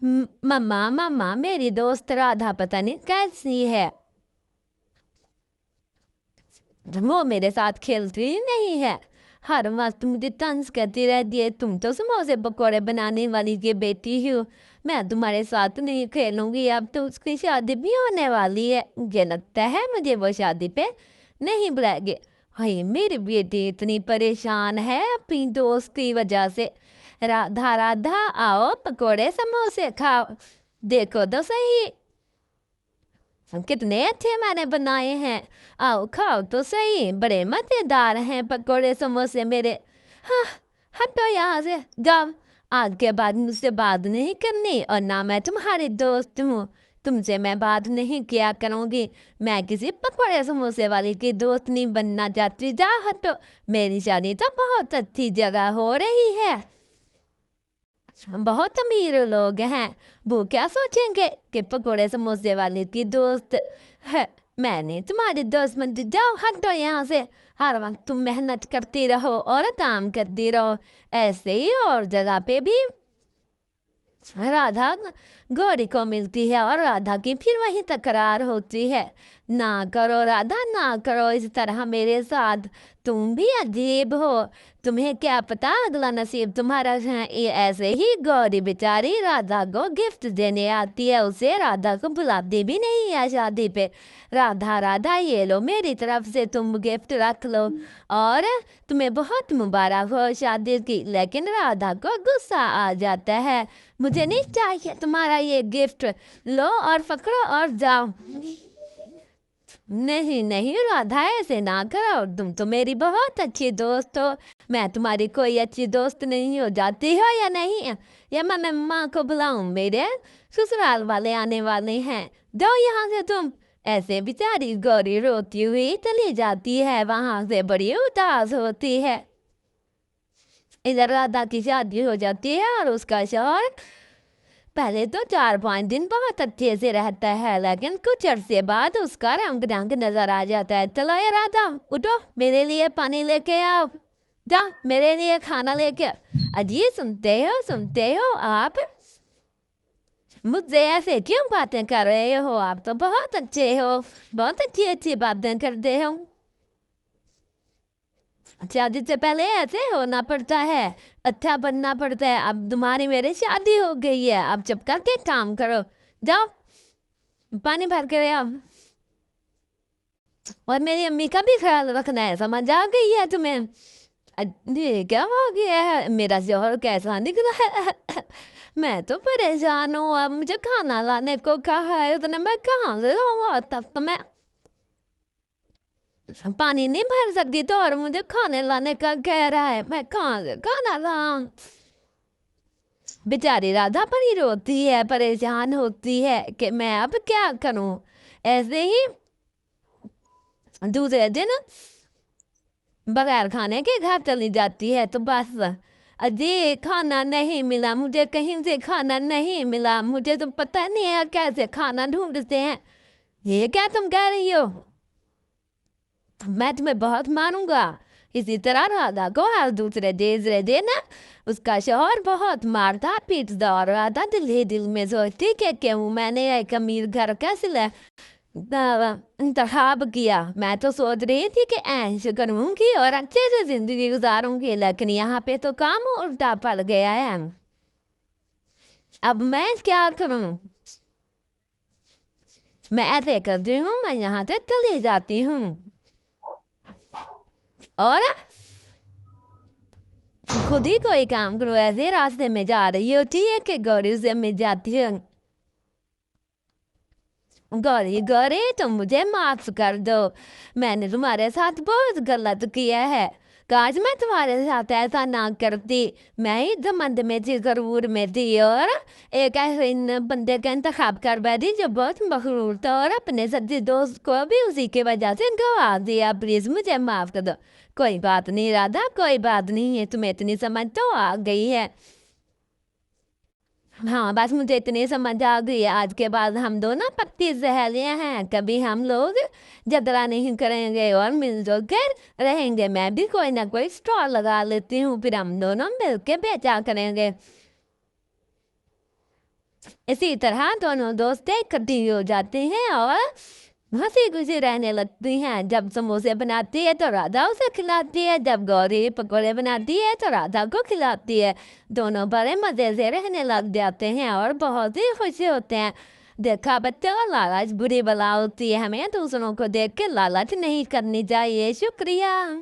मम्मा मम्मा मेरी दोस्त राधा पता नहीं कैसी है। वो मेरे साथ खेलती ही नहीं है। हर वक्त मुझे तंज करती रहती है, तुम तो समोसे पकौड़े बनाने वाली की बेटी हो। मैं तुम्हारे साथ नहीं खेलूंगी, अब तो उसकी शादी भी होने वाली है, मुझे लगता है मुझे वो शादी पे नहीं बुलाएगी। हाय मेरी बेटी इतनी परेशान है अपनी दोस्त की वजह से। राधा राधा आओ पकोड़े समोसे खाओ, देखो तो सही कितने अच्छे मैंने बनाए हैं। आओ खाओ तो सही, बड़े मजेदार हैं पकोड़े समोसे मेरे। हाँ, हटो यहाँ से जाओ। आज के बाद मुझसे बात नहीं करनी, और ना मैं तुम्हारी दोस्त हूँ। तुमसे मैं बात नहीं किया करूँगी। मैं किसी पकोड़े समोसे वाली की दोस्त नहीं बनना चाहती, जा हटो। मेरी शादी तो बहुत अच्छी जगह हो रही है, बहुत अमीर लोग हैं, वो क्या सोचेंगे कि पकोड़े समोसे वाले की दोस्त है। मैंने तुम्हारी दोस्त बन जाओ हटो यहाँ से। हर वक्त तुम मेहनत करती रहो और काम करती रहो, ऐसे ही और जगह पे भी राधा गौरी को मिलती है और राधा की फिर वही तकरार होती है। ना करो राधा, ना करो इस तरह मेरे साथ, तुम भी अजीब हो। तुम्हें क्या पता अगला नसीब तुम्हारा है। ये ऐसे ही गौरी बेचारी राधा को गिफ्ट देने आती है, उसे राधा को बुलाती भी नहीं है शादी पे। राधा राधा ये लो मेरी तरफ से तुम गिफ्ट रख लो, और तुम्हें बहुत मुबारक हो शादी की। लेकिन राधा को गुस्सा आ जाता है, मुझे नहीं चाहिए तुम्हारा ये गिफ्ट, लो और पकड़ो और जाओ। नहीं नहीं राधा ऐसे ना करो, तुम तो मेरी बहुत अच्छी दोस्त हो। मैं तुम्हारी कोई अच्छी दोस्त नहीं हो, जाती हो या नहीं? या मैं मम्मा को बुलाऊं, मेरे ससुराल वाले आने वाले हैं, जाओ यहाँ से तुम। ऐसे बेचारी गौरी रोती हुई चली जाती है, वहां से बड़ी उदास होती है। इधर राधा की शादी हो जाती है और उसका शौहर पहले तो 4-5 दिन बहुत अच्छे से रहता है, लेकिन कुछ अरसे बाद उसका रंग ढंग नजर आ जाता है। चलो ये राधा उठो, मेरे लिए पानी लेके आओ, जा मेरे लिए खाना लेके। अजी सुनते हो आप, मुझसे ऐसे क्यों बातें कर रहे हो? आप तो बहुत अच्छे हो, बहुत अच्छी अच्छी बातें करते हो। शादी से पहले ऐसे होना पड़ता है, अच्छा बनना पड़ता है। अब तुम्हारी मेरी शादी हो गई है, अब चुप करके काम करो, जाओ पानी भर के आओ। और मेरी अम्मी का भी ख्याल रखना है, समझ आ गई है तुम्हें? ये क्या हो गया है, मेरा जौहर कैसा निकला है? मैं तो परेशान हूँ, अब मुझे खाना लाने को कहा है, उतने मैं कहाँ से लाऊंगा? तब तो मैं पानी नहीं भर सकती, तो और मुझे खाने लाने का कह रहा है, मैं कहाँ से खाना लाऊं? बेचारी राधा परी रोती है, परेशान होती है कि मैं अब क्या करूं। ऐसे ही दूसरे दिन बगैर खाने के घर चली जाती है, तो बस अजी खाना नहीं मिला मुझे, कहीं से खाना नहीं मिला मुझे, तो पता नहीं है कैसे खाना ढूंढते हैं। ये क्या तुम कह रही हो? मैं तुम्हें बहुत मारूंगा। इसी तरह राधा को हर दूसरे दिन उसका शौहर बहुत मारता पीटता, और राधा दिल ही दिल में सोचती कि क्यों मैंने एक अमीर घर का सिला इंतखाब किया। मैं तो सोच रही थी कि ऐश करूंगी और अच्छे से जिंदगी गुजारूंगी, लेकिन यहाँ पे तो काम उल्टा पड़ गया है। अब मैं क्या करूं? मैं ऐसे करती हूँ, मैं यहाँ से चली जाती हूँ, और खुद ही कोई काम करो। ऐसे रास्ते में जा रही होती है कि गौरी से मिल जाती है। गौरी गौरी तुम मुझे माफ कर दो, मैंने तुम्हारे साथ बहुत गलत किया है। काश मैं तुम्हारे साथ ऐसा ना करती। मैं ही घमंड में थी, गरूर में थी, और एक ऐसे बंदे का इंतखाब कर बैठी जो बहुत मगरूर था, और अपने सच्चे दोस्त को भी उसी की वजह से गवा दिया। प्लीज मुझे माफ कर दो। कोई बात नहीं राधा, कोई बात नहीं है, तुम्हें इतनी समझ तो आ गई है। हाँ बस मुझे इतनी समझ आ गई, आज के बाद हम दोनों पक्की सहेलियां हैं, कभी हम लोग झगड़ा नहीं करेंगे और मिलजुल कर रहेंगे। मैं भी कोई ना कोई स्टॉल लगा लेती हूँ, फिर हम दोनों मिलके बेचा करेंगे। इसी तरह दोनों दोस्तें इकट्ठी हो जाती हैं और हंसी खुशी रहने लगती हैं। जब समोसे बनाती है तो राधा उसे खिलाती है, जब गौरी पकौड़े बनाती है तो राधा को खिलाती है। दोनों बड़े मज़े से रहने लग जाते हैं और बहुत ही खुश होते हैं। देखा बच्चों, लालच बुरी बला होती है, हमें दूसरों को देख के लालच नहीं करनी चाहिए। शुक्रिया।